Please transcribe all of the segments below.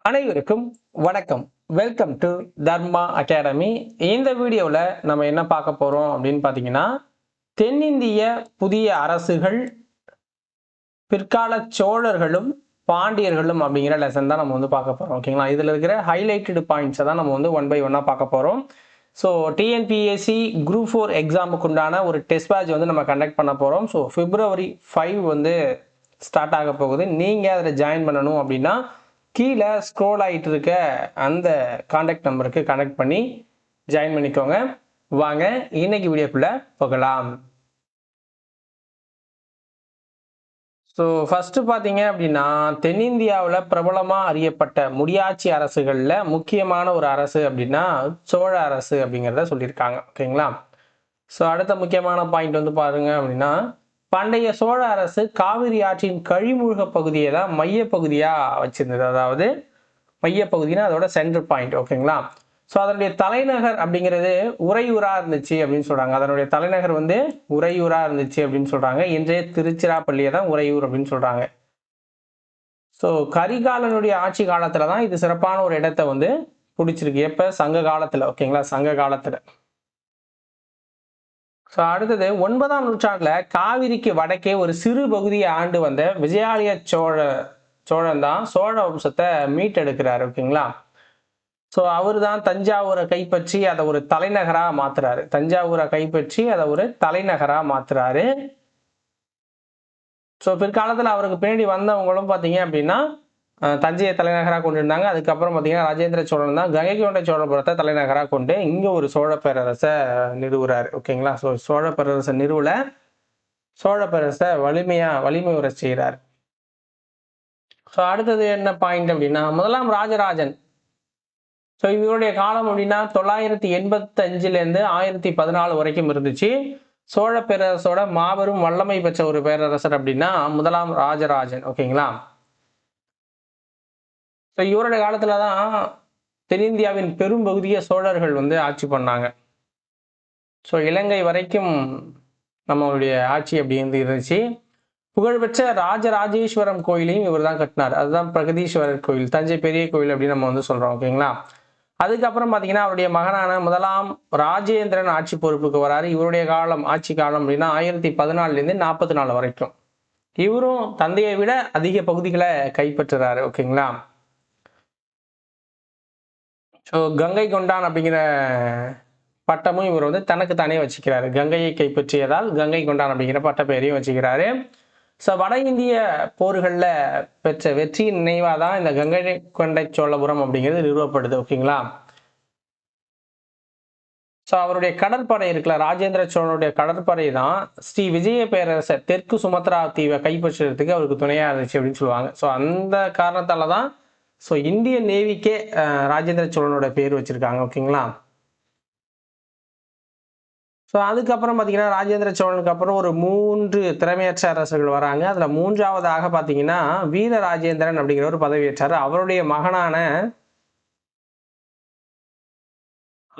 அனைவருக்கும் வணக்கம். Welcome to Dharma academy. இந்த வீடியோவில் நம்ம என்ன பார்க்க போகிறோம் அப்படின்னு பார்த்தீங்கன்னா, தென்னிந்திய புதிய அரசுகள், பிற்கால சோழர்களும் பாண்டியர்களும் அப்படிங்கிற லெசன் தான் நம்ம வந்து பார்க்க போகிறோம். ஓகேங்களா? இதில் இருக்கிற ஹைலைட்டடு பாயிண்ட்ஸை தான் நம்ம வந்து ஒன் பை ஒன்னாக பார்க்க போகிறோம். ஸோ டிஎன்பிஎஸ்சி குரூப் 4 எக்ஸாமுக்கு உண்டான ஒரு டெஸ்ட் பேட்ச் வந்து நம்ம கண்டக்ட் பண்ண போகிறோம். ஸோ February 5 வந்து ஸ்டார்ட் ஆக போகுது. நீங்கள் அதில் ஜாயின் பண்ணணும் அப்படின்னா கீழே ஸ்க்ரோல் ஆகிட்டு இருக்க அந்த கான்டாக்ட் நம்பருக்கு கனெக்ட் பண்ணி ஜாயின் பண்ணிக்கோங்க. வாங்க இன்னைக்கு வீடியோக்குள்ள போகலாம். ஸோ ஃபர்ஸ்ட் பார்த்தீங்க அப்படின்னா, தென்னிந்தியாவில் பிரபலமாக அறியப்பட்ட முடியாட்சி அரசுகளில் முக்கியமான ஒரு அரசு அப்படின்னா சோழ அரசு அப்படிங்கிறத சொல்லியிருக்காங்க. ஓகேங்களா? ஸோ அடுத்த முக்கியமான பாயிண்ட் வந்து பாருங்க அப்படின்னா, பண்டைய சோழ அரசு காவிரி ஆற்றின் கழிமுக பகுதியை தான் மையப்பகுதியாக வச்சிருந்தது. அதாவது மையப்பகுதினா அதோட சென்டர் பாயிண்ட். ஓகேங்களா? ஸோ அதனுடைய தலைநகர் அப்படிங்கிறது உறையூரா இருந்துச்சு அப்படின்னு சொல்றாங்க. அதனுடைய தலைநகர் வந்து உறையூரா இருந்துச்சு அப்படின்னு சொல்றாங்க. இன்றைய திருச்சிராப்பள்ளியை தான் உறையூர் அப்படின்னு சொல்றாங்க. ஸோ கரிகாலனுடைய ஆட்சி காலத்துல தான் இது சிறப்பான ஒரு இடத்தை வந்து பிடிச்சிருக்கு. எப்ப? சங்க காலத்துல. ஓகேங்களா? சங்க காலத்துல. ஸோ அடுத்தது 9ஆம் நூற்றாண்டுல காவிரிக்கு வடக்கே ஒரு சிறு பகுதியை ஆண்டு வந்த விஜயாலய சோழன் தான் சோழ வம்சத்தை மீட்டெடுக்கிறாரு. ஓகேங்களா? ஸோ அவர் தான் தஞ்சாவூரை கைப்பற்றி அதை ஒரு தலைநகரா மாத்துறாரு. தஞ்சாவூரை கைப்பற்றி அதை ஒரு தலைநகரா மாத்துறாரு. ஸோ பிற்காலத்தில் அவருக்கு பின்னாடி வந்தவங்களும் பார்த்தீங்க அப்படின்னா தஞ்சையை தலைநகராக கொண்டிருந்தாங்க. அதுக்கப்புறம் பார்த்தீங்கன்னா ராஜேந்திர சோழன் தான் கங்கை கொண்ட சோழபுரத்தை தலைநகராக கொண்டு இங்கே ஒரு சோழ பேரரசை நிறுவுறாரு. ஓகேங்களா? ஸோ சோழ பேரரசை நிறுவல சோழ பேரரசை வலிமை உற செய்கிறார். ஸோ அடுத்தது என்ன பாயிண்ட் அப்படின்னா, முதலாம் ராஜராஜன். ஸோ இவருடைய காலம் அப்படின்னா 985 1014 வரைக்கும் இருந்துச்சு. சோழ பேரரசோட மாபெரும் வல்லமை பெற்ற ஒரு பேரரசர் அப்படின்னா முதலாம் ராஜராஜன். ஓகேங்களா? ஸோ இவருடைய காலத்துல தான் தென்னிந்தியாவின் பெரும் பகுதியை சோழர்கள் வந்து ஆட்சி பண்ணாங்க. ஸோ இலங்கை வரைக்கும் நம்மளுடைய ஆட்சி அப்படி இருந்துச்சு. புகழ்பெற்ற ராஜராஜேஸ்வரம் கோயிலையும் இவர் தான் கட்டினார். அதுதான் பிரகதீஸ்வரர் கோயில், தஞ்சை பெரிய கோயில் அப்படின்னு நம்ம வந்து சொல்றோம். ஓகேங்களா? அதுக்கப்புறம் பார்த்தீங்கன்னா அவருடைய மகனான முதலாம் ராஜேந்திரன் ஆட்சி பொறுப்புக்கு வராரு. இவருடைய ஆட்சி காலம் அப்படின்னா 1014 44 வரைக்கும். இவரும் தந்தையை விட அதிக பகுதிகளை கைப்பற்றுறாரு. ஓகேங்களா? ஸோ கங்கை கொண்டான் அப்படிங்கிற பட்டமும் இவர் வந்து தனக்கு தானே வச்சுக்கிறாரு. கங்கையை கைப்பற்றியதால் கங்கை கொண்டான் அப்படிங்கிற பட்ட பெயரையும் வச்சுக்கிறாரு. ஸோ வட இந்திய போர்களில் பெற்ற வெற்றியின் நினைவாக தான் இந்த கங்கை கொண்ட சோழபுரம் அப்படிங்கிறது நிறுவப்படுது. ஓகேங்களா? ஸோ அவருடைய கடற்படை இருக்குல்ல, ராஜேந்திர சோழனுடைய கடற்படை தான் ஸ்ரீ விஜய பேரரசர் தெற்கு சுமத்ரா தீவை கைப்பற்றுறதுக்கு அவருக்கு துணையாக இருந்துச்சு அப்படின்னு சொல்லுவாங்க. ஸோ அந்த காரணத்தால தான் ஸோ இந்தியன் நேவிக்கே ராஜேந்திர சோழனோட பேர் வச்சிருக்காங்க. ஓகேங்களா? ஸோ அதுக்கப்புறம் பார்த்தீங்கன்னா ராஜேந்திர சோழனுக்கு அப்புறம் ஒரு 3 திறமையற்ற அரசர்கள் வராங்க. அதில் 3ஆவதாக பார்த்தீங்கன்னா வீர ராஜேந்திரன் அப்படிங்கிற ஒரு பதவியேற்றார். அவருடைய மகனான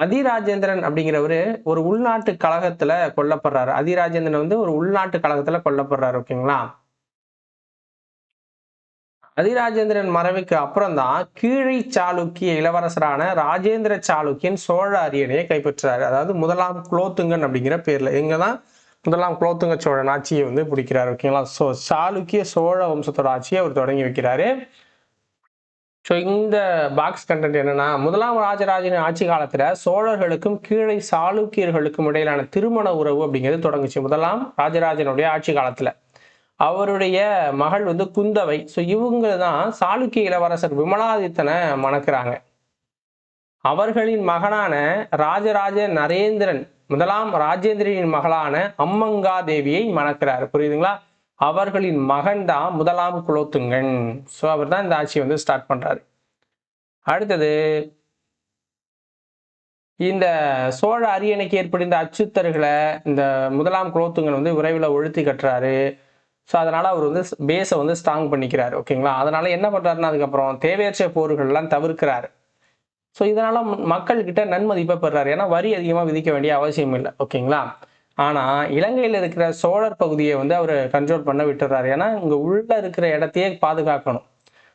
அதிராஜேந்திரன் அப்படிங்கிறவரு ஒரு உள்நாட்டு கழகத்துல கொல்லப்படுறாரு. அதிராஜேந்திரன் வந்து ஒரு உள்நாட்டு கழகத்துல கொல்லப்படுறாரு. ஓகேங்களா? அதிராஜேந்திரன் மறைவுக்கு அப்புறம் தான் கீழை சாளுக்கிய இளவரசரான ராஜேந்திர சாளுக்கியன் சோழ அரியணையை கைப்பற்றாரு. அதாவது முதலாம் குலோத்துங்கன் அப்படிங்கிற பேர்ல எங்கதான் முதலாம் குலோத்துங்க சோழன் ஆட்சியை வந்து பிடிக்கிறாரு. ஓகேங்களா? ஸோ சாளுக்கிய சோழ வம்சத்தோட ஆட்சியை அவர் தொடங்கி வைக்கிறாரு. ஸோ இந்த பாக்ஸ் கண்டென்ட் என்னன்னா, முதலாம் ராஜராஜனின் ஆட்சி காலத்துல சோழர்களுக்கும் கீழே சாளுக்கியர்களுக்கும் இடையிலான திருமண உறவு அப்படிங்கிறது தொடங்குச்சு. முதலாம் ராஜராஜனுடைய ஆட்சி காலத்துல அவருடைய மகள் வந்து குந்தவை. ஸோ இவங்க தான் சாளுக்கிய இளவரசர் விமலாதித்தனை மணக்கிறாங்க. அவர்களின் மகனான ராஜராஜ நரேந்திரன் முதலாம் ராஜேந்திரனின் மகளான அம்மங்கா தேவியை மணக்கிறார். புரியுதுங்களா? அவர்களின் மகன் தான் முதலாம் குலோத்துங்கன். ஸோ அவர் தான் இந்த ஆட்சியை வந்து ஸ்டார்ட் பண்றாரு. அடுத்தது இந்த சோழ அரியணைக்கு ஏற்படுத்த அச்சுறுத்தல்களை இந்த முதலாம் குலோத்துங்கன் வந்து விரைவில் ஒழித்து கட்டுறாரு. ஸோ அதனால அவர் வந்து பேஸை வந்து ஸ்ட்ராங் பண்ணிக்கிறாரு. ஓகேங்களா? அதனால என்ன பண்றாருன்னா அதுக்கப்புறம் தேவையற்ற போர்கள்லாம் தவிர்க்கிறாரு. ஸோ இதனால மக்கள் கிட்ட நன்மதிப்பை பெறாரு. ஏன்னா வரி அதிகமாக விதிக்க வேண்டிய அவசியம் இல்லை. ஓகேங்களா? ஆனா இலங்கையில் இருக்கிற சோழர் பகுதியை வந்து அவர் கண்ட்ரோல் பண்ண விட்டுறாரு. ஏன்னா இங்க உள்ள இருக்கிற இடத்தையே பாதுகாக்கணும்.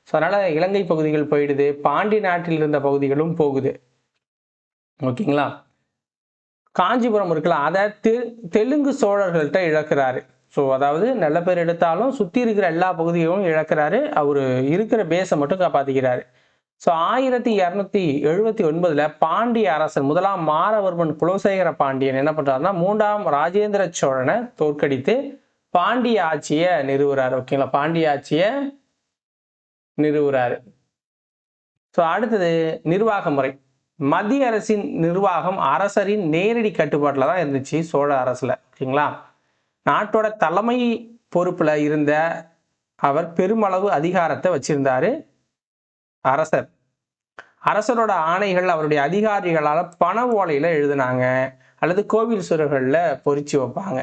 ஸோ அதனால இலங்கை பகுதிகள் போயிடுது, பாண்டி நாட்டில் இருந்த பகுதிகளும் போகுது. ஓகேங்களா? காஞ்சிபுரம் இருக்குல்ல, அதை தெலுங்கு சோழர்கள்ட்ட இழக்கிறாரு. ஸோ அதாவது நல்ல பேர் எடுத்தாலும் சுற்றி இருக்கிற எல்லா பகுதியும் இழக்கிறாரு. அவர் இருக்கிற பேஸை மட்டும் காப்பாற்றிக்கிறாரு. ஸோ 1279 பாண்டிய அரசர் முதலாம் மாரவர்மன் குலசேகர பாண்டியன் என்ன பண்றாருன்னா 3ஆம் ராஜேந்திர சோழனை தோற்கடித்து பாண்டிய ஆட்சியை நிறுவுறாரு. ஓகேங்களா? பாண்டிய ஆட்சியை நிறுவுறாரு. ஸோ அடுத்தது நிர்வாக முறை. மத்திய அரசின் நிர்வாகம் அரசரின் நேரடி கட்டுப்பாட்டில் தான் இருந்துச்சு சோழ அரசுல. ஓகேங்களா? நாட்டோட தலைமை பொறுப்புல இருந்த அவர் பெருமளவு அதிகாரத்தை வச்சிருந்தாரு அரசர். அரசரோட ஆணைகள் அவருடைய அதிகாரிகளால் பண ஓலையில எழுதினாங்க அல்லது கோவில் சுவர்கள்ல பொறிச்சு வைப்பாங்க.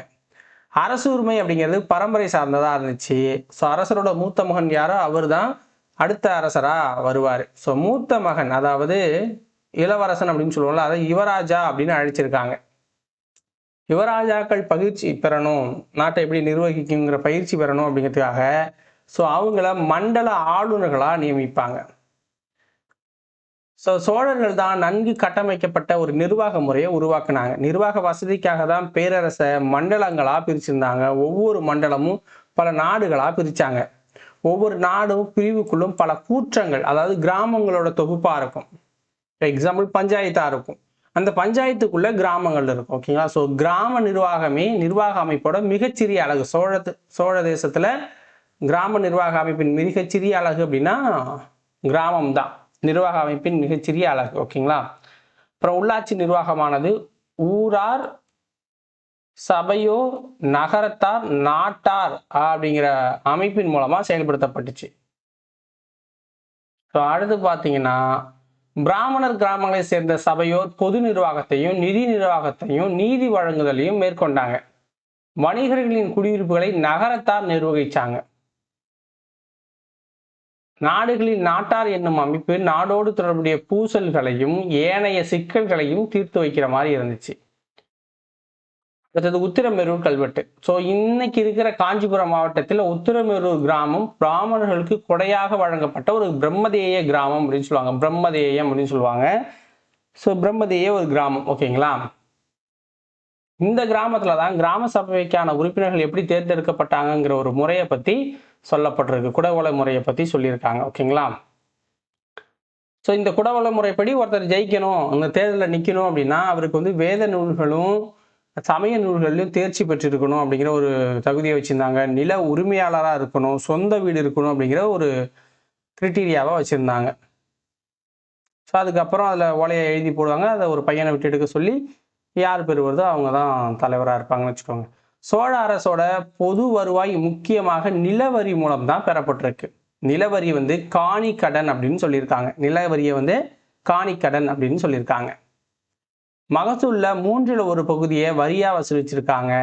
அரசு உரிமை அப்படிங்கிறது பரம்பரை சார்ந்ததா இருந்துச்சு. ஸோ அரசரோட மூத்த மகன் யாரோ அவர் தான் அடுத்த அரசரா வருவார். ஸோ மூத்த மகன் அதாவது இளவரசன் அப்படின்னு சொல்லுவோம்ல, அதை யுவராஜா அப்படின்னு அழைச்சிருக்காங்க. யுவராஜாக்கள் பயிற்சி பெறணும், நாட்டை எப்படி நிர்வகிக்குங்கிற பயிற்சி பெறணும் அப்படிங்கிறதுக்காக ஸோ அவங்கள மண்டல ஆளுநர்களாக நியமிப்பாங்க. ஸோ சோழர்கள் தான் நன்கு கட்டமைக்கப்பட்ட ஒரு நிர்வாக முறையை உருவாக்குனாங்க. நிர்வாக வசதிக்காக தான் பேரரசை மண்டலங்களாக பிரிச்சிருந்தாங்க. ஒவ்வொரு மண்டலமும் பல நாடுகளாக பிரித்தாங்க. ஒவ்வொரு நாடும் பிரிவுக்குள்ளும் பல கூற்றங்கள், அதாவது கிராமங்களோட தொகுப்பாக இருக்கும். எக்ஸாம்பிள் பஞ்சாயத்தாக இருக்கும். அந்த பஞ்சாயத்துக்குள்ள கிராமங்கள் இருக்கும். ஓகேங்களா? ஸோ கிராம நிர்வாகமே நிர்வாக அமைப்போட மிகச்சிறிய அழகு. சோழ தேசத்துல கிராம நிர்வாக அமைப்பின் மிகச்சிறிய அழகு அப்படின்னா கிராமம் தான் நிர்வாக அமைப்பின் மிகச்சிறிய அழகு. ஓகேங்களா? அப்புறம் உள்ளாட்சி நிர்வாகமானது ஊரார், சபையோர், நகரத்தார், நாட்டார் அப்படிங்கிற அமைப்பின் மூலமா செயல்படுத்தப்பட்டுச்சு. ஸோ அடுத்து பார்த்தீங்கன்னா பிராமணர் கிராமங்களை சேர்ந்த சபையோர் பொது நிர்வாகத்தையும் நிதி நிர்வாகத்தையும் நீதி வழங்குதலையும் மேற்கொண்டாங்க. வணிகர்களின் குடியிருப்புகளை நகரத்தார் நிர்வகிச்சாங்க. நாடுகளில் நாட்டார் என்னும் அமைப்பு நாடோடு தொடர்புடைய பூசல்களையும் ஏனைய சிக்கல்களையும் தீர்த்து வைக்கிற மாதிரி இருந்துச்சு. அடுத்தது உத்திரமேரூர் கல்வெட்டு. ஸோ இன்னைக்கு இருக்கிற காஞ்சிபுரம் மாவட்டத்தில் உத்திரமேரூர் கிராமம் பிராமணர்களுக்கு கொடையாக வழங்கப்பட்ட ஒரு பிரம்மதேய கிராமம் அப்படின்னு சொல்லுவாங்க. பிரம்மதேயம் அப்படின்னு சொல்லுவாங்க. ஸோ பிரம்மதேய ஒரு கிராமம். ஓகேங்களா? இந்த கிராமத்துல தான் கிராம சபைக்கான உறுப்பினர்கள் எப்படி தேர்ந்தெடுக்கப்பட்டாங்கிற ஒரு முறையை பத்தி சொல்லப்பட்டிருக்கு. குடவோலை முறையை பத்தி சொல்லியிருக்காங்க. ஓகேங்களா? ஸோ இந்த குடவோலை முறைப்படி ஒருத்தர் ஜெயிக்கணும், அந்த தேர்தலில் நிற்கணும் அப்படின்னா அவருக்கு வந்து வேத நூல்களும் சமய நூல்கள்லையும் தேர்ச்சி பெற்றிருக்கணும் அப்படிங்கிற ஒரு தகுதியை வச்சிருந்தாங்க. நில உரிமையாளராக இருக்கணும், சொந்த வீடு இருக்கணும் அப்படிங்கிற ஒரு கிரிட்டீரியாவை வச்சிருந்தாங்க. ஸோ அதுக்கப்புறம் அதில் ஓலையை எழுதி போடுவாங்க. அதை ஒரு பையனை விட்டு எடுக்க சொல்லி யார் பெறுவதோ அவங்க தான் தலைவராக இருப்பாங்கன்னு வச்சுக்கோங்க. சோழ அரசோட பொது வருவாய் முக்கியமாக நிலவரி மூலம் தான் பெறப்பட்டிருக்கு. நிலவரி வந்து காணிக்கடன் அப்படின்னு சொல்லியிருக்காங்க. நிலவரியை வந்து காணிக்கடன் அப்படின்னு சொல்லியிருக்காங்க. மகசூல்ல 1/3 பகுதியை வரியா வசூலிச்சிருக்காங்க.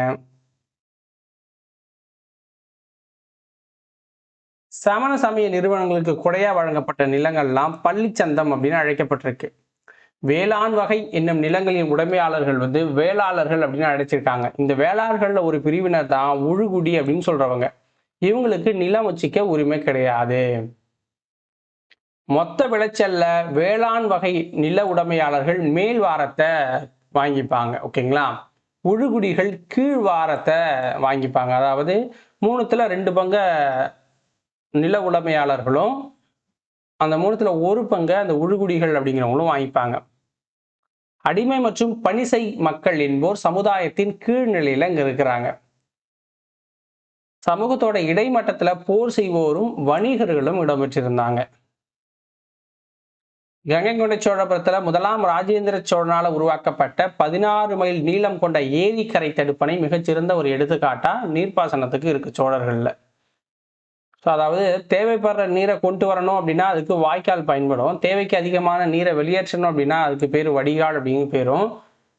சமண சமய நிறுவனங்களுக்கு கொடையா வழங்கப்பட்ட நிலங்கள்லாம் பள்ளிச்சந்தம் அப்படின்னு அழைக்கப்பட்டிருக்கு. வேளாண் வகை என்னும் நிலங்களின் உடைமையாளர்கள் வந்து வேளாளர்கள் அப்படின்னு அழைச்சிருக்காங்க. இந்த வேளாளர்கள்ல ஒரு பிரிவினர் தான் உழுகுடி அப்படின்னு சொல்றவங்க. இவங்களுக்கு நிலம் வச்சிக்க உரிமை கிடையாது. மொத்த விளைச்சல்ல வேளாண் வகை நில உடைமையாளர்கள் மேல் வாரத்தை வாங்கிப்பாங்க. ஓகேங்களா? உழுகுடிகள் கீழ் வாரத்தை வாங்கிப்பாங்க. அதாவது 3த்துல 2 பங்கு நில உடைமையாளர்களும் அந்த 3த்துல 1 பங்கு அந்த உழுகுடிகள் அப்படிங்கிறவங்களும் வாங்கிப்பாங்க. அடிமை மற்றும் பணிசை மக்கள் என்போர் சமுதாயத்தின் கீழ்நிலையில இங்க இருக்கிறாங்க. சமூகத்தோட இடைமட்டத்துல போர் செய்வோரும் வணிகர்களும் இடம்பெற்றிருந்தாங்க. கங்கை கொண்ட சோழபுரத்துல முதலாம் ராஜேந்திர சோழனால உருவாக்கப்பட்ட 16 மைல் நீளம் கொண்ட ஏரிக்கரை தடுப்பணை மிகச்சிறந்த ஒரு எடுத்துக்காட்டா நீர்ப்பாசனத்துக்கு இருக்கு சோழர்கள்ல. ஸோ அதாவது தேவைப்படுற நீரை கொண்டு வரணும் அப்படின்னா அதுக்கு வாய்க்கால் பயன்படும். தேவைக்கு அதிகமான நீரை வெளியேற்றணும் அப்படின்னா அதுக்கு பேர் வடிகால் அப்படின்னு பேரும்.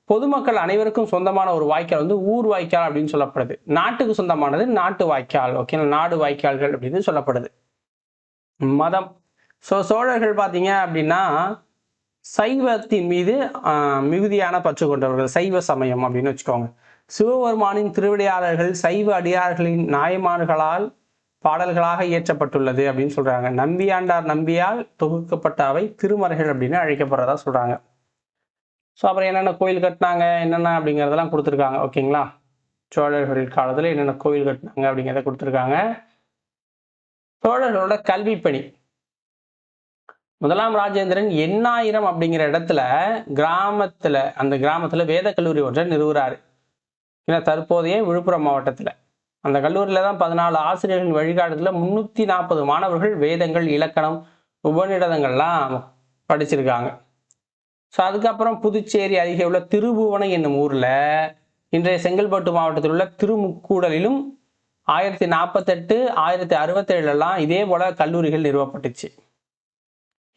பொதுமக்கள் அனைவருக்கும் சொந்தமான ஒரு வாய்க்கால் வந்து ஊர் வாய்க்கால் அப்படின்னு சொல்லப்படுது. நாட்டுக்கு சொந்தமானது நாட்டு வாய்க்கால். ஓகே, நாடு வாய்க்கால்கள் அப்படின்னு சொல்லப்படுது. மதம். ஸோ சோழர்கள் பார்த்தீங்க அப்படின்னா சைவத்தின் மீது மிகுதியான பற்று கொண்டவர்கள், சைவ சமயம் அப்படின்னு வச்சுக்கோங்க. சிவபெருமானின் திருவிடையாளர்கள் சைவ அடியார்களின் நாயமார்களால் பாடல்களாக இயற்றப்பட்டுள்ளது அப்படின்னு சொல்றாங்க. நம்பியாண்டார் நம்பியால் தொகுக்கப்பட்ட அவை திருமறைகள் அப்படின்னு அழைக்கப்படுறதா சொல்றாங்க. ஸோ அப்புறம் என்னென்ன கோயில் கட்டினாங்க என்னென்ன அப்படிங்கிறதெல்லாம் கொடுத்துருக்காங்க. ஓகேங்களா, சோழர்கள் காலத்தில் என்னென்ன கோயில் கட்டினாங்க அப்படிங்கிறத கொடுத்துருக்காங்க. சோழர்களோட கல்வி பணி. முதலாம் ராஜேந்திரன் எண்ணாயிரம் அப்படிங்கிற இடத்துல அந்த கிராமத்துல வேத கல்லூரி ஒன்றை நிறுவுறாரு. ஏன்னா தற்போதைய விழுப்புரம் மாவட்டத்துல அந்த கல்லூரியில தான் 14 ஆசிரியர்கள் வழிகாட்டுதல 340 மாணவர்கள் வேதங்கள், இலக்கணம், உபநிடதங்கள்லாம் படிச்சிருக்காங்க. ஸோ அதுக்கப்புறம் புதுச்சேரி அருகே உள்ள திருபுவனை என்னும் ஊர்ல இன்றைய செங்கல்பட்டு மாவட்டத்தில் உள்ள திருமுக்கூடலிலும் 1048, 1067 இதே போல கல்லூரிகள் நிறுவப்பட்டுச்சு.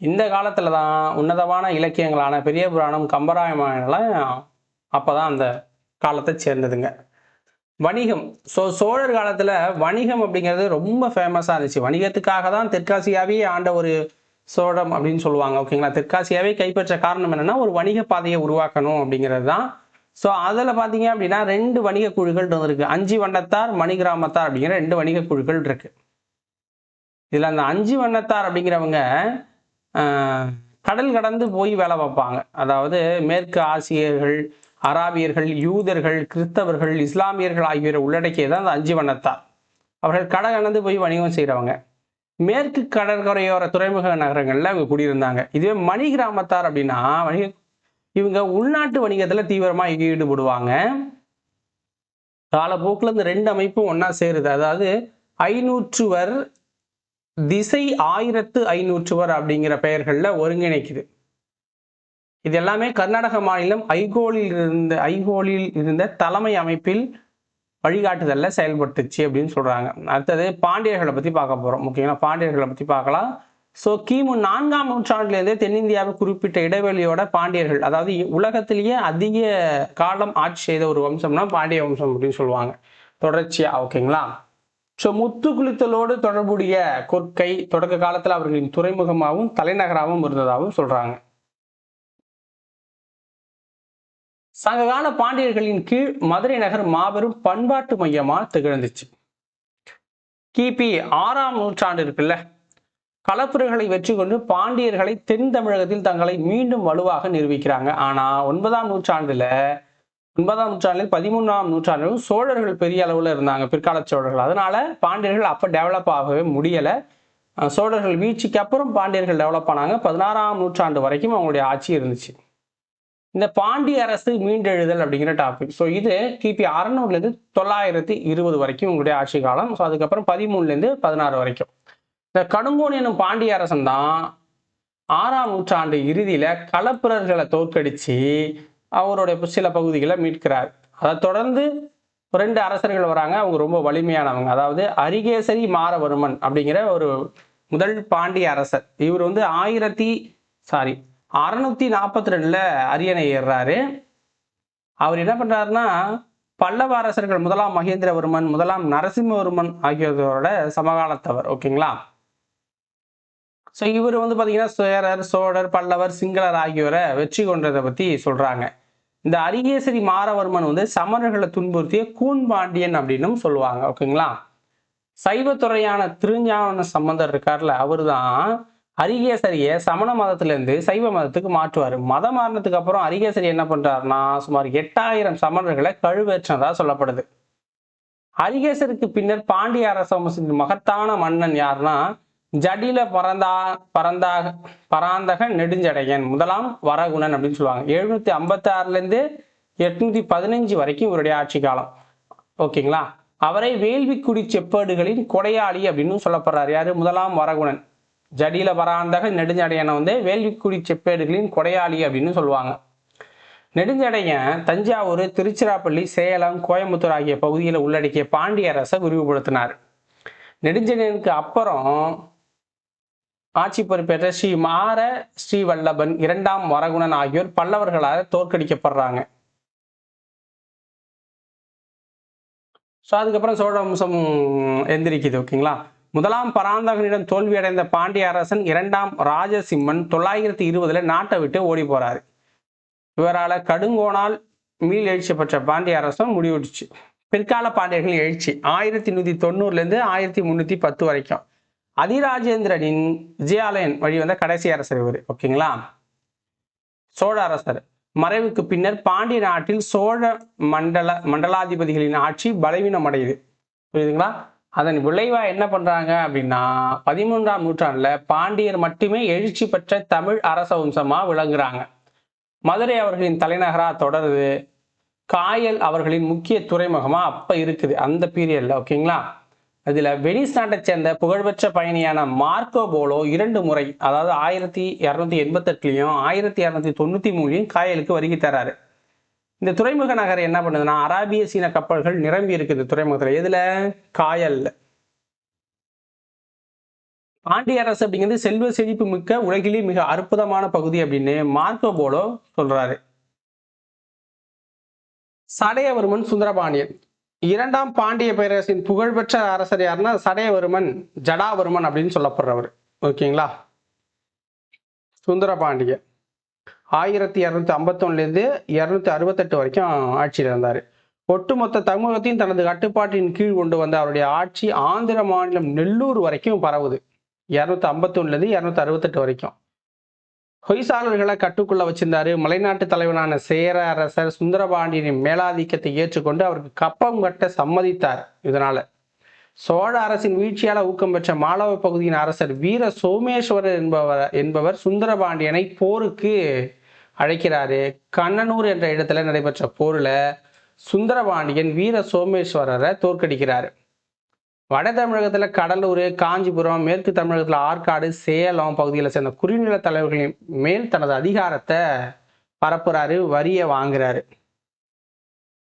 இந்த காலத்துல தான் உன்னதமான இலக்கியங்களான பெரிய புராணம், கம்பராமாயணம்லாம் அப்பதான் அந்த காலத்தை சேர்ந்ததுங்க. வணிகம். சோழர் காலத்துல வணிகம் அப்படிங்கிறது ரொம்ப ஃபேமஸா இருந்துச்சு. வணிகத்துக்காக தான் தெற்காசியாவே ஆண்ட ஒரு சோழம் அப்படின்னு சொல்லுவாங்க. ஓகேங்களா, தெற்காசியாவே கைப்பற்ற காரணம் என்னன்னா ஒரு வணிக பாதையை உருவாக்கணும் அப்படிங்கிறது தான். ஸோ அதில் பார்த்தீங்க அப்படின்னா 2 வணிக குழுக்கள் இருக்கு. 5 வண்ணத்தார், மணிகிராமத்தார் அப்படிங்கிற 2 வணிக குழுக்கள் இருக்கு. இதுல அந்த 5 வண்ணத்தார் அப்படிங்கிறவங்க கடல் கடந்து போய் வேலை பார்ப்பாங்க. அதாவது மேற்கு ஆசியர்கள், அராபியர்கள், யூதர்கள், கிறிஸ்தவர்கள், இஸ்லாமியர்கள் ஆகியோரை உள்ளடக்கியதான் அந்த 5 வண்ணத்தார். அவர்கள் கடல் கடந்து போய் வணிகம் செய்கிறவங்க. மேற்கு கடற்கரையோர துறைமுக நகரங்கள்ல அவங்க குடியிருந்தாங்க. இதுவே மணி கிராமத்தார் அப்படின்னா இவங்க உள்நாட்டு வணிகத்துல தீவிரமா ஈடுபடுவாங்க. காலப்போக்கில் இந்த 2 அமைப்பும் ஒன்னா சேருது. அதாவது 500வர் திசை 1500வர் அப்படிங்கிற பெயர்கள்ல ஒருங்கிணைக்குது. இது எல்லாமே கர்நாடக மாநிலம் ஐகோலில் இருந்த தலைமை அமைப்பில் வழிகாட்டுதல்ல செயல்பட்டுச்சு அப்படின்னு சொல்றாங்க. அடுத்தது பாண்டியர்களை பத்தி பார்க்க போறோம். முக்கியமா பாண்டியர்களை பத்தி பார்க்கலாம். ஸோ கிமு 4ஆம் நூற்றாண்டிலிருந்தே தென்னிந்தியாவை குறிப்பிட்ட இடைவெளியோட பாண்டியர்கள், அதாவது உலகத்திலேயே அதிக காலம் ஆட்சி செய்த ஒரு வம்சம்னா பாண்டிய வம்சம் அப்படின்னு சொல்லுவாங்க தொடர்ச்சியா. ஓகேங்களா, ஸோ முத்து குளித்தலோடு தொடர்புடைய கொற்கை தொடக்க காலத்தில் அவர்களின் துறைமுகமாகவும் தலைநகராகவும் இருந்ததாகவும் சொல்றாங்க. சங்ககால பாண்டியர்களின் கீழ் மதுரை நகர் மாபெரும் பண்பாட்டு மையமா திகழ்ந்துச்சு. கிபி 6ஆம் நூற்றாண்டு இருக்குல்ல, களப்பிரர்களை வெற்றி கொண்டு பாண்டியர்களை தென் தமிழகத்தில் தங்களை மீண்டும் வலுவாக நிரூபிக்கிறாங்க. ஆனா 9ஆம் நூற்றாண்டில் 13ஆம் நூற்றாண்டிலும் சோழர்கள் பெரிய அளவுல இருந்தாங்க, பிற்கால சோழர்கள். அதனால பாண்டியர்கள் அப்ப டெவலப் ஆகவே முடியல. சோழர்கள் வீழ்ச்சிக்கு அப்புறம் பாண்டியர்கள் டெவலப் ஆனாங்க. 16ஆம் நூற்றாண்டு வரைக்கும் அவங்களுடைய ஆட்சி இருந்துச்சு. இந்த பாண்டிய அரசு மீண்டெழுதல் அப்படிங்கிற டாபிக். ஸோ இது கிபி 600லேருந்து 920 வரைக்கும் உங்களுடைய ஆட்சி காலம். ஸோ அதுக்கப்புறம் 13லேருந்து 16 வரைக்கும். இந்த கடுங்கோன் எனும் பாண்டிய அரசன் தான் 6ஆம் நூற்றாண்டு இறுதியில களப்பிரர்களை தோற்கடிச்சு அவருடைய சில பகுதிகளை மீட்கிறார். அதை தொடர்ந்து 2 அரசர்கள் வராங்க. அவங்க ரொம்ப வலிமையானவங்க. அதாவது அரிகேசரி மாரவர்மன் அப்படிங்கிற ஒரு முதல் பாண்டிய அரசர். இவர் வந்து 642ல அரியணை ஏறுறாரு. அவர் என்ன பண்றாருன்னா பல்லவ அரசர்கள் 1ஆம் மகேந்திரவர்மன், 1ஆம் நரசிம்மவர்மன் ஆகியோரோட சமகாலத்தவர். ஓகேங்களா, ஸோ இவர் வந்து பார்த்தீங்கன்னா சேரர், சோழர், பல்லவர், சிங்களர் ஆகியோரை வெற்றி கொண்டதை பற்றி சொல்றாங்க. இந்த அரிகேசரி மாரவர்மன் வந்து சமணர்களை துன்புறுத்திய கூன்பாண்டியன் அப்படின்னும் சொல்லுவாங்க. ஓகேங்களா, சைவத்துறையான திருஞான சம்பந்தர் இருக்கார்ல, அவர் தான் அரிகேசரிய சமண மதத்திலிருந்து சைவ மதத்துக்கு மாற்றுவார். மதம் மாறினதுக்கு அப்புறம் அரிகேசரி என்ன பண்றாருன்னா சுமார் 8000 சமணர்களை கழுவேற்றதா சொல்லப்படுது. அரிகேசருக்கு பின்னர் பாண்டிய அரச வம்சத்தின் மகத்தான மன்னன் யாருன்னா ஜடில பராந்தக நெடுஞ்சடையன் 1ஆம் வரகுணன் அப்படின்னு சொல்லுவாங்க. 756லேருந்து 815 வரைக்கும் இவருடைய ஆட்சி காலம். ஓகேங்களா, அவரை வேள்விக்குடி செப்பேடுகளின் கொடையாளி அப்படின்னு சொல்லப்படுறாரு. யாரு? 1ஆம் வரகுணன். ஜடில பராந்தக நெடுஞ்சடையனை வந்து வேள்விக்குடி செப்பேடுகளின் கொடையாளி அப்படின்னு சொல்லுவாங்க. நெடுஞ்சடையன் தஞ்சாவூர், திருச்சிராப்பள்ளி, சேலம், கோயம்புத்தூர் ஆகிய பகுதிகளை உள்ளடக்கிய பாண்டிய அரசை விரிவுபடுத்தினார். நெடுஞ்சடையனுக்கு அப்புறம் ஆட்சி பொறுப்பேற்ற ஸ்ரீவல்லபன், 2ஆம் வரகுணன் ஆகியோர் பல்லவர்களால் தோற்கடிக்கப்படுறாங்க. ஸோ அதுக்கப்புறம் சோழ வம்சம் எந்திரிக்குது. ஓகேங்களா, 1ஆம் பராந்தகனிடம் தோல்வி அடைந்த பாண்டிய அரசன் 2ஆம் ராஜசிம்மன் 920ல நாட்டை விட்டு ஓடி போறாரு. இவரால் கடுங்கோனால் மீள் எழுச்சி பெற்ற பாண்டிய அரசன் முடிவுடுச்சு. பிற்கால பாண்டியர்கள் எழுச்சி 1190 1310 வரைக்கும். அதிராஜேந்திரனின் விஜயாலயன் வழி வந்த கடைசி அரசர் இவர். ஓகேங்களா? சோழ அரசர் மறைவுக்கு பின்னர் பாண்டிய நாட்டில் சோழ மண்டலாதிபதிகளின் ஆட்சி பலவீனம் அடையுது. புரியுதுங்களா? அதன் விளைவா என்ன பண்றாங்க அப்படின்னா 13ஆம் நூற்றாண்டுல பாண்டியர் மட்டுமே எழுச்சி பெற்ற தமிழ் அரச வம்சமா விளங்குறாங்க. மதுரை அவர்களின் தலைநகரா தொடருது. காயல் அவர்களின் முக்கிய துறைமுகமா அப்ப இருக்குது அந்த பீரியட்ல. ஓகேங்களா? அதுல வெனிஸ் நாட்டை சேர்ந்த புகழ்பெற்ற பயணியான மார்க்கோ போலோ 2 முறை, அதாவது 1288 1293 காயலுக்கு வருகை தராரு. இந்த துறைமுக நகர் என்ன பண்ணுதுன்னா அராபிய சீன கப்பல்கள் நிரம்பி இருக்குது துறைமுகத்துல. எதுல? காயல்ல. பாண்டிய அரசு அப்படிங்கிறது செல்வ செழிப்பு மிக்க உலகிலேயே மிக அற்புதமான பகுதி அப்படின்னு மார்க்கோ போலோ சொல்றாரு. சடையவர்மன் சுந்தரபாண்டியன் 2ஆம் பாண்டிய பேரரசின் புகழ்பெற்ற அரசர் யாருன்னா சடையவர்மன் ஜடாவர்மன் அப்படின்னு சொல்லப்படுறவர். ஓகேங்களா? சுந்தரபாண்டியன் 1251 268 வரைக்கும் ஆட்சியில் இருந்தார். ஒட்டுமொத்த தமிழகத்தையும் தனது கட்டுப்பாட்டின் கீழ் கொண்டு வந்த அவருடைய ஆட்சி ஆந்திர மாநிலம் நெல்லூர் வரைக்கும் பரவுது. 251 268 வரைக்கும். ஹொய்சாளர்களை கட்டுக்குள்ள வச்சிருந்தாரு. மலைநாட்டு தலைவனான சேர அரசர் சுந்தரபாண்டியனின் மேலாதிக்கத்தை ஏற்றுக்கொண்டு அவருக்கு கப்பம் கட்ட சம்மதித்தார். இதனால சோழ அரசின் வீழ்ச்சியால ஊக்கம் பெற்ற மாலவ பகுதியின் அரசர் வீர சோமேஸ்வரர் என்பவர் சுந்தரபாண்டியனை போருக்கு அழைக்கிறாரு. கண்ணனூர் என்ற இடத்துல நடைபெற்ற போர்ல சுந்தரபாண்டியன் வீர சோமேஸ்வரரை தோற்கடிக்கிறாரு. வட தமிழகத்துல கடலூர், காஞ்சிபுரம், மேற்கு தமிழகத்துல ஆற்காடு, சேலம் பகுதிகளை சேர்ந்த குறுநில தலைவர்களின் மேல் தனது அதிகாரத்தை பரப்புறாரு, வரிய வாங்குறாரு.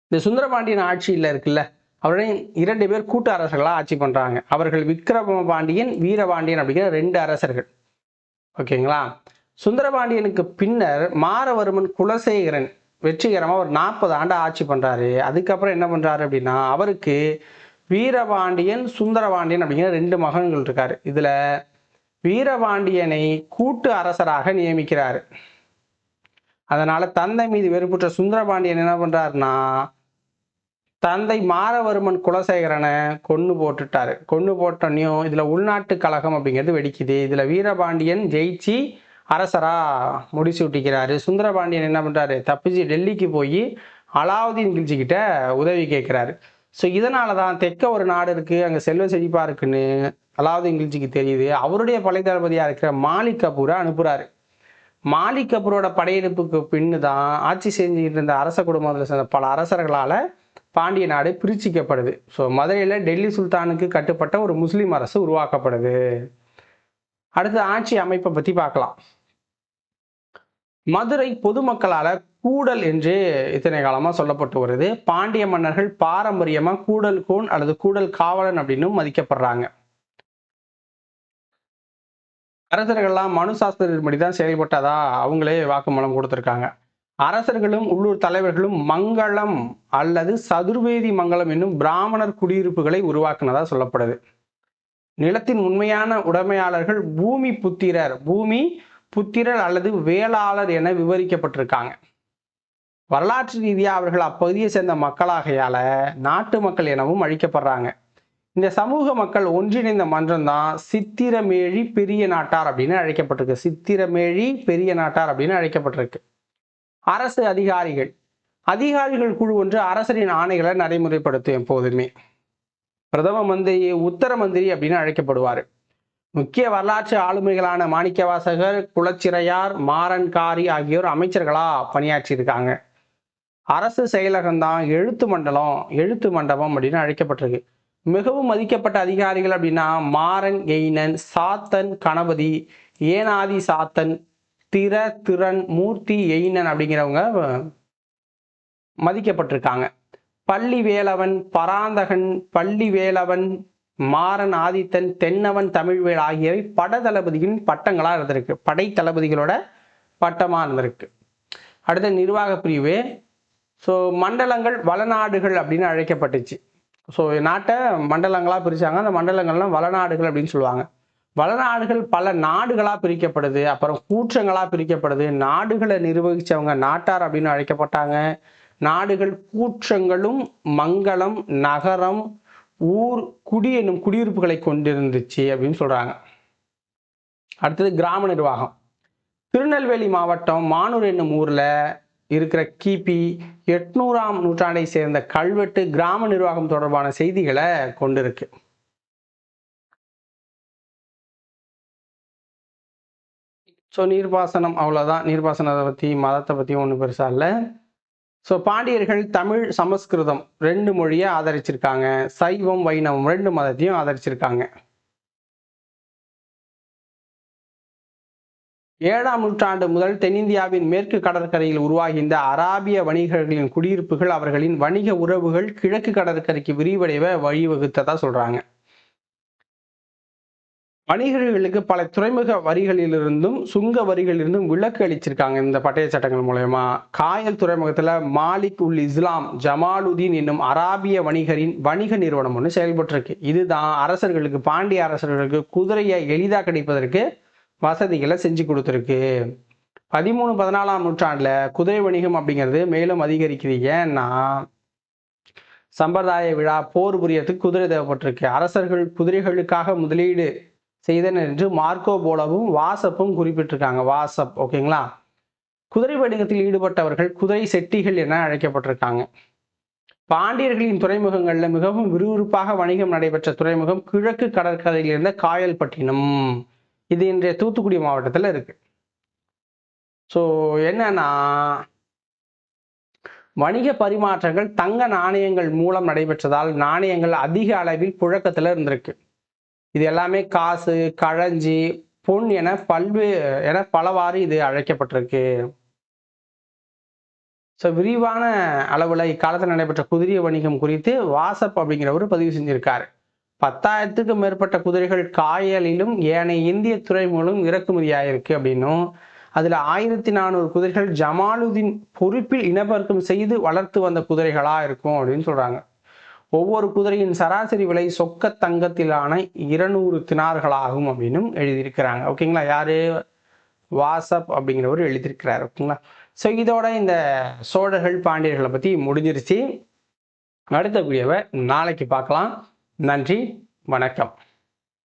இந்த சுந்தரபாண்டியன் ஆட்சியில் இருக்குல்ல, அவருடைய 2 பேர் கூட்டு அரசர்களா ஆட்சி பண்றாங்க. அவர்கள் விக்கிரம பாண்டியன், வீரபாண்டியன் அப்படிங்கிற 2 அரசர்கள். ஓகேங்களா? சுந்தரபாண்டியனுக்கு பின்னர் மாரவர்மன் குலசேகரன் வெற்றிகரமா ஒரு 40 ஆண்டு ஆட்சி பண்றாரு. அதுக்கப்புறம் என்ன பண்றாரு அப்படின்னா அவருக்கு வீரபாண்டியன், சுந்தரபாண்டியன் அப்படிங்கிற 2 மகன்கள் இருக்காரு. இதுல வீரபாண்டியனை கூட்டு அரசராக நியமிக்கிறாரு. அதனால தந்தை மீது வெறுப்புற்ற சுந்தரபாண்டியன் என்ன பண்றாருன்னா தந்தை மாரவர்மன் குலசேகரனை கொன்னு போட்டுட்டாரு. கொன்னு போட்டோன்னையும் இதுல உள்நாட்டு கழகம் அப்படிங்கிறது வெடிக்குது. இதுல வீரபாண்டியன் ஜெயிச்சு அரசரா முடிசூட்டிக்கிறாரு. சுந்தரபாண்டியன் என்ன பண்றாரு? தப்பிச்சு டெல்லிக்கு போய் அலாவுதீன் கில்ஜி கிட்ட உதவி கேட்கிறாரு. ஸோ இதனால தான் தெற்க ஒரு நாடு இருக்கு, அங்கே செல்வ செழிப்பா இருக்குன்னு அலாவுதீன் கில்ஜிக்கு தெரியுது. அவருடைய படை தளபதியா இருக்கிற மாலிக் கபூரை அனுப்புறாரு. மாலிக் கபூரோட படையெடுப்புக்கு பின்னு தான் ஆட்சி செஞ்சுக்கிட்டு இருந்த அரச குடும்பத்தில் சேர்ந்த பல அரசர்களால் பாண்டிய நாடு பிரிச்சிக்கப்படுது. ஸோ மதுரையில் டெல்லி சுல்தானுக்கு கட்டுப்பட்ட ஒரு முஸ்லீம் அரசு உருவாக்கப்படுது. அடுத்து ஆட்சி அமைப்பை பற்றி பார்க்கலாம். மதுரை பொதுமக்களால கூடல் என்று இத்தனை காலமா சொல்லப்பட்டு வருது. பாண்டிய மன்னர்கள் பாரம்பரியமா கூடல் கோன் அல்லது கூடல் காவலன் அப்படின்னு மதிக்கப்படுறாங்க. அரசர்கள்லாம் மனு சாஸ்திரப்படிதான் செயல்பட்டதா அவங்களே வாக்குமூலம் கொடுத்திருக்காங்க. அரசர்களும் உள்ளூர் தலைவர்களும் மங்களம் அல்லது சதுர்வேதி மங்கலம் என்னும் பிராமணர் குடியிருப்புகளை உருவாக்குனதா சொல்லப்படுது. நிலத்தின் உண்மையான உடைமையாளர்கள் பூமி புத்திரர் அல்லது வேளாளர் என விவரிக்கப்பட்டிருக்காங்க. வரலாற்று ரீதியாக அவர்கள் அப்பகுதியை சேர்ந்த மக்களாகையால நாட்டு மக்கள் எனவும் அழைக்கப்படுறாங்க. இந்த சமூக மக்கள் ஒன்றிணைந்த மன்றம் தான் சித்திரமேழி பெரிய நாட்டார் அப்படின்னு அழைக்கப்பட்டிருக்கு. சித்திரமேழி பெரிய நாட்டார் அப்படின்னு அழைக்கப்பட்டிருக்கு. அரசு அதிகாரிகள் குழு ஒன்று அரசரின் ஆணைகளை நடைமுறைப்படுத்தும். எப்போதுமே பிரதம மந்திரி, உத்தர மந்திரி அப்படின்னு அழைக்கப்படுவார். முக்கிய வரலாற்று ஆளுமைகளான மாணிக்கவாசகர், குலச்சிறையார், மாறன்காரி ஆகியோர் அமைச்சர்களா பணியாற்றியிருக்காங்க. அரசு செயலகம்தான் எழுத்து மண்டபம் அப்படின்னு அழைக்கப்பட்டிருக்கு. மிகவும் மதிக்கப்பட்ட அதிகாரிகள் அப்படின்னா மாறன் எயினன், சாத்தன் கணபதி, ஏனாதி சாத்தன், திறன் மூர்த்தி எயினன் அப்படிங்கிறவங்க மதிக்கப்பட்டிருக்காங்க. பள்ளி வேலவன், பராந்தகன், பள்ளி வேலவன், மாறன் ஆதித்தன், தென்னவன் தமிழ்வேல் ஆகியவை படத்தளபதிகளின் பட்டங்களா இருந்திருக்கு. படை தளபதிகளோட பட்டமா இருந்திருக்கு. அடுத்த நிர்வாக பிரிவு. ஸோ மண்டலங்கள் வளநாடுகள் அப்படின்னு அழைக்கப்பட்டுச்சு. ஸோ நாட்டை மண்டலங்களா பிரிச்சாங்க. அந்த மண்டலங்கள்லாம் வளநாடுகள் அப்படின்னு சொல்லுவாங்க. வளநாடுகள் பல நாடுகளா பிரிக்கப்படுது. அப்புறம் கூற்றங்களா பிரிக்கப்படுது. நாடுகளை நிர்வகிச்சவங்க நாட்டார் அப்படின்னு அழைக்கப்பட்டாங்க. நாடுகள் கூற்றங்களும் மங்களம் நகரம் ஊர் குடி என்னும் குடியிருப்புகளை கொண்டிருந்துச்சு அப்படின்னு சொல்றாங்க. அடுத்தது கிராம நிர்வாகம். திருநெல்வேலி மாவட்டம் மானூர் என்னும் ஊர்ல இருக்கிற கிபி 800ஆம் நூற்றாண்டை சேர்ந்த கல்வெட்டு கிராம நிர்வாகம் தொடர்பான செய்திகளை கொண்டிருக்கு. ஸோ நீர்ப்பாசனம் அவ்வளோதான். நீர்ப்பாசனத்தை பற்றி மதத்தை பற்றி ஒன்றும் பெருசா இல்லை. ஸோ பாண்டியர்கள் தமிழ் சமஸ்கிருதம் 2 மொழியை ஆதரிச்சிருக்காங்க. சைவம் வைணவம் 2 மதத்தையும் ஆதரிச்சிருக்காங்க. 7ஆம் நூற்றாண்டு முதல் தென்னிந்தியாவின் மேற்கு கடற்கரையில் உருவாகின்ற அராபிய வணிகர்களின் குடியிருப்புகள் அவர்களின் வணிக உறவுகள் கிழக்கு கடற்கரைக்கு விரிவடைவ வழிவகுத்ததா சொல்றாங்க. வணிகர்களுக்கு பல துறைமுக வரிகளிலிருந்தும் சுங்க வரிகளிலிருந்தும் விலக்கு அளிச்சிருக்காங்க இந்த பட்டய சட்டங்கள் மூலமா. காயல் துறைமுகத்துல மாலிக் உல் இஸ்லாம் ஜமாலுதீன் என்னும் அராபிய வணிகரின் வணிக நிறுவனம் ஒன்று செயல்பட்டு இருக்கு. இதுதான் அரசர்களுக்கு, பாண்டிய அரசர்களுக்கு குதிரையை எளிதா கிடைப்பதற்கு வசதிகளை செஞ்சு கொடுத்துருக்கு. 13, 14ஆம் நூற்றாண்டுல குதிரை வணிகம் அப்படிங்கிறது மேலும் அதிகரிக்குது. ஏன்னா சம்பிரதாய விழா, போர் புரியறதுக்கு குதிரை தேவைப்பட்டிருக்கு. அரசர்கள் குதிரைகளுக்காக முதலீடு செய்தனர் என்று மார்க்கோ போலோவும் வாசப்பும் குறிப்பிட்டிருக்காங்க. வாசப், ஓகேங்களா. குதிரை வணிகத்தில் ஈடுபட்டவர்கள் குதிரை செட்டிகள் என அழைக்கப்பட்டிருக்காங்க. பாண்டியர்களின் துறைமுகங்கள்ல மிகவும் விறுவிறுப்பாக வணிகம் நடைபெற்ற துறைமுகம் கிழக்கு கடற்கரையில் இருந்த காயல்பட்டினம். இது இன்றைய தூத்துக்குடி மாவட்டத்தில் இருக்கு. ஸோ என்னன்னா, வணிக பரிமாற்றங்கள் தங்க நாணயங்கள் மூலம் நடைபெற்றதால் நாணயங்கள் அதிக அளவில் புழக்கத்தில் இருந்திருக்கு. இது எல்லாமே காசு, கழஞ்சி, பொன் என பலவாறு இது அழைக்கப்பட்டிருக்கு. ஸோ விரிவான அளவில் இக்காலத்தில் நடைபெற்ற குதிரை வணிகம் குறித்து வாசப் அப்படிங்கிறவர் பதிவு செஞ்சிருக்காரு. 10,000க்கும் மேற்பட்ட குதிரைகள் காயலிலும் ஏனைய இந்திய துறைமுகங்களும் இறக்குமதியாயிருக்கு அப்படின்னும், அதுல 1400 குதிரைகள் ஜமாலுதீன் பொறுப்பில் இனப்பெருக்கம் செய்து வளர்த்து வந்த குதிரைகளா இருக்கும் அப்படின்னு சொல்றாங்க. ஒவ்வொரு குதிரையின் சராசரி விலை சொக்க தங்கத்திலான 200 தினார்களாகும் அப்படின்னும் எழுதியிருக்கிறாங்க. ஓகேங்களா. யாரு? வாசப் அப்படிங்கிறவர் எழுதியிருக்கிறார். ஓகேங்களா. ஸோ இதோட இந்த சோழர்கள் பாண்டியர்களை பத்தி முடிஞ்சிருச்சு. அடுத்த வீடியோவை நாளைக்கு பார்க்கலாம். நன்றி, வணக்கம்.